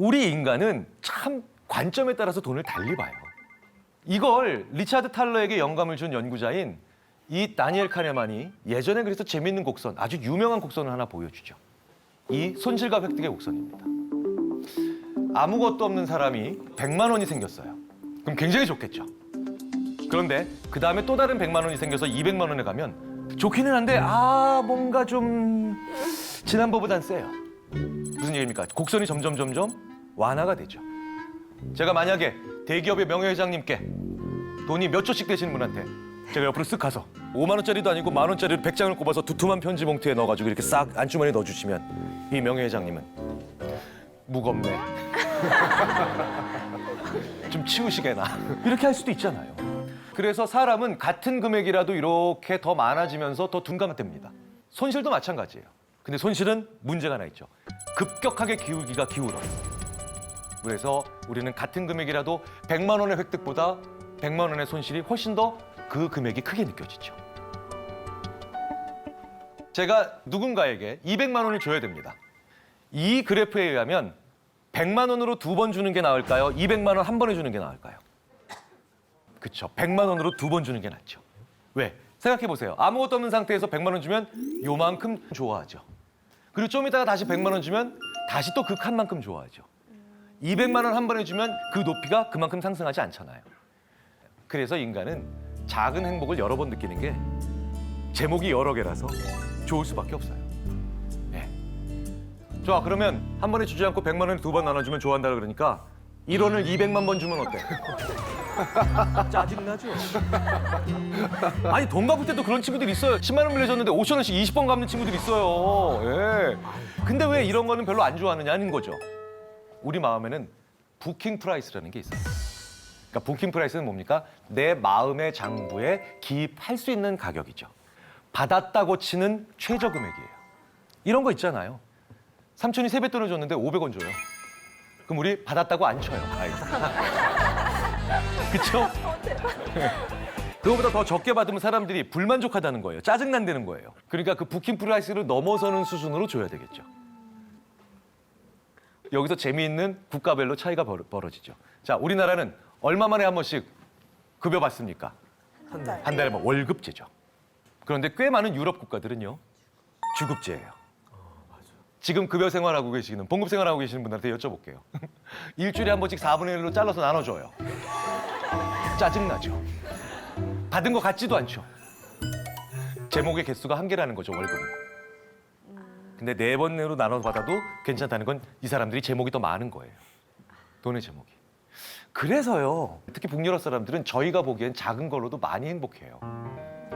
우리 인간은 참 관점에 따라서 돈을 달리 봐요. 이걸 리차드 탈러에게 영감을 준 연구자인 이 다니엘 카네만이 예전에 그래서 재미있는 곡선, 아주 유명한 곡선을 하나 보여주죠. 이 손실과 획득의 곡선입니다. 아무것도 없는 사람이 100만 원이 생겼어요. 그럼 굉장히 좋겠죠. 그런데 그 다음에 또 다른 100만 원이 생겨서 200만 원에 가면 좋기는 한데 뭔가 좀 지난번보단 세요. 무슨 얘기입니까? 곡선이 점점 완화가 되죠. 제가 만약에 대기업의 명예회장님께 돈이 몇 조씩 되시는 분한테 제가 옆으로 쓱 가서 5만 원짜리도 아니고 만 원짜리를 100장을 꼽아서 두툼한 편지 봉투에 넣어가지고 이렇게 싹 안주머니에 넣어주시면 이 명예회장님은 무겁네. 좀 치우시게나. 이렇게 할 수도 있잖아요. 그래서 사람은 같은 금액이라도 이렇게 더 많아지면서 더 둔감됩니다. 손실도 마찬가지예요. 근데 손실은 문제가 하나 있죠. 급격하게 기울기가 기울어요. 그래서 우리는 같은 금액이라도 100만 원의 획득보다 100만 원의 손실이 훨씬 더 그 금액이 크게 느껴지죠. 제가 누군가에게 200만 원을 줘야 됩니다. 이 그래프에 의하면 100만 원으로 2번 주는 게 나을까요? 200만 원 한 번에 주는 게 나을까요? 그렇죠. 100만 원으로 2번 주는 게 낫죠. 왜? 생각해 보세요. 아무것도 없는 상태에서 100만 원 주면 요만큼 좋아하죠. 그리고 좀 이따가 다시 100만 원 주면 다시 또 그 칸만큼 좋아하죠. 200만 원 한 번에 주면 그 높이가 그만큼 상승하지 않잖아요. 그래서 인간은 작은 행복을 여러 번 느끼는 게 제목이 여러 개라서 좋을 수밖에 없어요. 네. 좋아, 그러면 한 번에 주지 않고 100만 원에 2번 나눠주면 좋아한다 그러니까 1원을 200만 번 주면 어때? 짜증나죠? 아니, 돈 갚을 때도 그런 친구들 있어요. 10만 원 빌려줬는데 5천 원씩 20번 갚는 친구들 있어요. 예. 근데 왜 이런 거는 별로 안 좋아하느냐는 거죠. 우리 마음에는 부킹 프라이스라는 게 있어요. 그러니까 부킹 프라이스는 뭡니까? 내 마음의 장부에 기입할 수 있는 가격이죠. 받았다고 치는 최저 금액이에요. 이런 거 있잖아요. 삼촌이 세뱃돈을 줬는데 500원 줘요. 그럼 우리 받았다고 안 쳐요. 그렇죠? 그거보다 더 적게 받으면 사람들이 불만족하다는 거예요. 짜증난다는 거예요. 그러니까 그 부킹 프라이스를 넘어서는 수준으로 줘야 되겠죠. 여기서 재미있는 국가별로 차이가 벌어지죠. 자, 우리나라는 얼마 만에 한 번씩 급여 받습니까? 한 달에 뭐 월급제죠. 그런데 꽤 많은 유럽 국가들은요, 주급제예요. 지금 급여 생활하고 계시는, 봉급 생활하고 계시는 분들한테 여쭤볼게요. 일주일에 한 번씩 4분의 1로 잘라서 나눠줘요. 짜증나죠? 받은 것 같지도 않죠? 제목의 개수가 한계라는 거죠, 월급은. 근데 4번 내로 나눠 받아도 괜찮다는 건 이 사람들이 제목이 더 많은 거예요. 돈의 제목이. 그래서요, 특히 북유럽 사람들은 저희가 보기엔 작은 걸로도 많이 행복해요.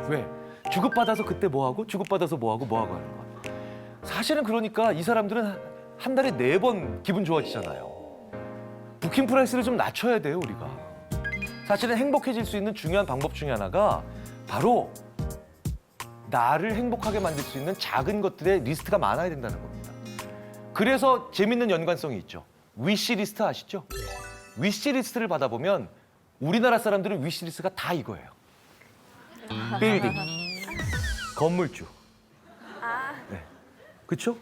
왜? 주급받아서 그때 뭐하고 주급받아서 뭐하고 하는 거야. 사실은 그러니까 이 사람들은 한 달에 4번 기분 좋아지잖아요. 부킹 프라이스를 좀 낮춰야 돼요, 우리가. 사실은 행복해질 수 있는 중요한 방법 중에 하나가 바로 나를 행복하게 만들 수 있는 작은 것들의 리스트가 많아야 된다는 겁니다. 그래서 재밌는 연관성이 있죠. 위시리스트 아시죠? 위시리스트를 받아보면 우리나라 사람들은 위시리스트가 다 이거예요. 빌딩, 건물주. 네. 그렇죠?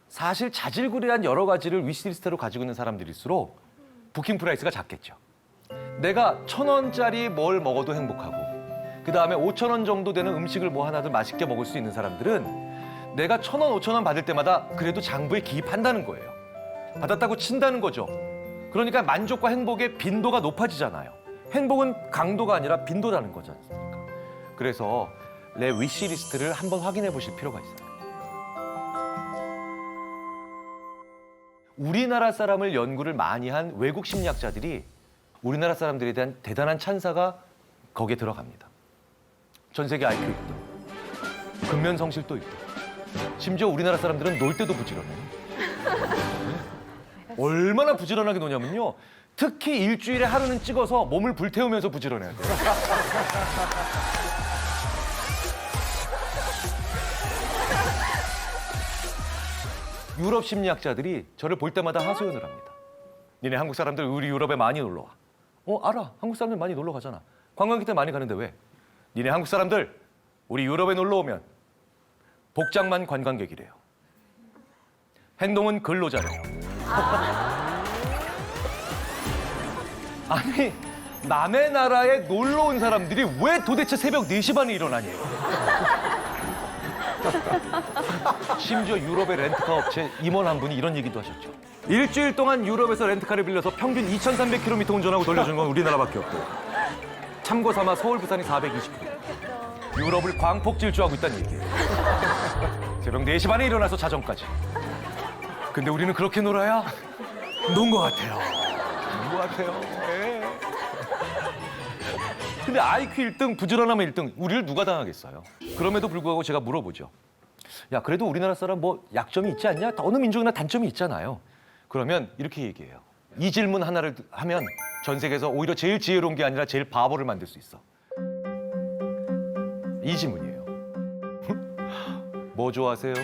사실 자질구레한 여러 가지를 위시리스트로 가지고 있는 사람들일수록 부킹 프라이스가 작겠죠. 내가 1,000원짜리 뭘 먹어도 행복하고 그 다음에 5,000원 정도 되는 음식을 뭐 하나든 맛있게 먹을 수 있는 사람들은 내가 1,000원, 5,000원 받을 때마다 그래도 장부에 기입한다는 거예요. 받았다고 친다는 거죠. 그러니까 만족과 행복의 빈도가 높아지잖아요. 행복은 강도가 아니라 빈도라는 거지 않습니까? 그래서 내 위시리스트를 한번 확인해 보실 필요가 있어요. 우리나라 사람을 연구를 많이 한 외국 심리학자들이 우리나라 사람들에 대한 대단한 찬사가 거기에 들어갑니다. 전 세계 IQ 1등, 근면 성실도 1등. 심지어 우리나라 사람들은 놀 때도 부지런해요. 얼마나 부지런하게 노냐면요. 특히 일주일에 하루는 찍어서 몸을 불태우면서 부지런해야 돼요. 유럽 심리학자들이 저를 볼 때마다 하소연을 합니다. 니네 한국 사람들 우리 유럽에 많이 놀러 와. 알아. 한국 사람들 많이 놀러 가잖아. 관광객들 많이 가는데 왜? 니네 한국 사람들 우리 유럽에 놀러 오면 복장만 관광객이래요. 행동은 근로자래요. 아니 남의 나라에 놀러 온 사람들이 왜 도대체 새벽 4시 반에 일어나니? 심지어 유럽의 렌트카 업체 임원 한 분이 이런 얘기도 하셨죠. 일주일 동안 유럽에서 렌트카를 빌려서 평균 2,300km 운전하고 돌려준 건 우리나라밖에 없고 참고 삼아 서울 부산이 420km. 유럽을 광폭 질주하고 있다는 얘기예요. 새벽 4시 반에 일어나서 자정까지. 근데 우리는 그렇게 놀아야 논 것 같아요. 논 것 같아요. 예. 근데 IQ 1등, 부지런함 1등, 우리를 누가 당하겠어요? 그럼에도 불구하고 제가 물어보죠. 야, 그래도 우리나라 사람 뭐 약점이 있지 않냐? 어느 민족이나 단점이 있잖아요. 그러면 이렇게 얘기해요. 이 질문 하나를 하면 전 세계에서 오히려 제일 지혜로운 게 아니라 제일 바보를 만들 수 있어. 이 질문이에요. 뭐 좋아하세요?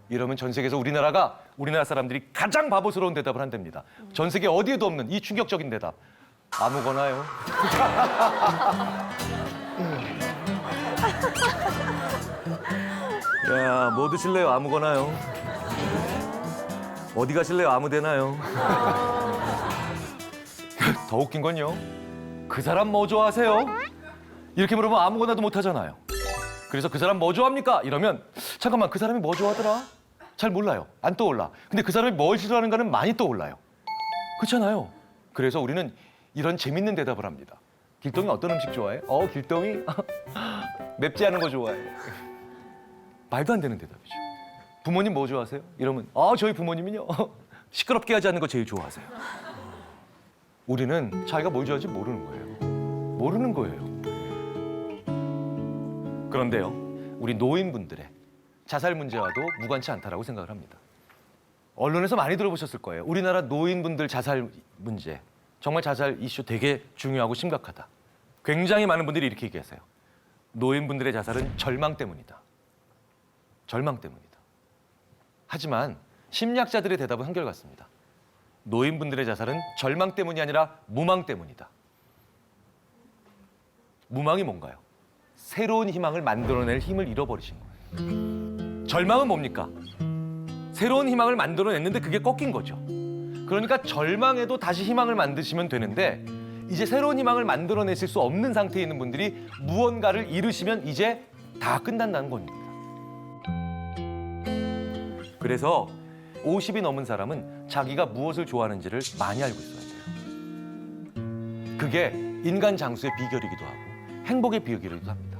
이러면 전 세계에서 우리나라 사람들이 가장 바보스러운 대답을 한답니다. 전 세계 어디에도 없는 이 충격적인 대답. 아무거나요. 야, 뭐 드실래요? 아무거나요. 어디 가실래요? 아무데나요. 더 웃긴 건요. 그 사람 뭐 좋아하세요? 이렇게 물으면 아무거나도 못 하잖아요. 그래서 그 사람 뭐 좋아합니까? 이러면 잠깐만 그 사람이 뭐 좋아하더라? 잘 몰라요. 안 떠올라. 근데 그 사람이 뭘 싫어하는가는 많이 떠올라요. 그렇잖아요. 그래서 우리는 이런 재밌는 대답을 합니다. 길동이 어떤 음식 좋아해? 길동이? 맵지 않은 거 좋아해. 말도 안 되는 대답이죠. 부모님 뭐 좋아하세요? 이러면 저희 부모님은요. 시끄럽게 하지 않는 거 제일 좋아하세요. 우리는 자기가 뭘 좋아하는지 모르는 거예요. 모르는 거예요. 그런데요. 우리 노인분들의 자살 문제와도 무관치 않다라고 생각을 합니다. 언론에서 많이 들어보셨을 거예요. 우리나라 노인분들 자살 문제. 정말 자살 이슈 되게 중요하고 심각하다. 굉장히 많은 분들이 이렇게 얘기하세요. 노인분들의 자살은 절망 때문이다. 절망 때문이다. 하지만 심리학자들의 대답은 한결같습니다. 노인분들의 자살은 절망 때문이 아니라 무망 때문이다. 무망이 뭔가요? 새로운 희망을 만들어낼 힘을 잃어버리신 거예요. 절망은 뭡니까? 새로운 희망을 만들어냈는데 그게 꺾인 거죠. 그러니까 절망에도 다시 희망을 만드시면 되는데 이제 새로운 희망을 만들어내실 수 없는 상태에 있는 분들이 무언가를 잃으시면 이제 다 끝난다는 겁니다. 그래서 50이 넘은 사람은 자기가 무엇을 좋아하는지를 많이 알고 있어야 돼요. 그게 인간 장수의 비결이기도 하고 행복의 비결이기도 합니다.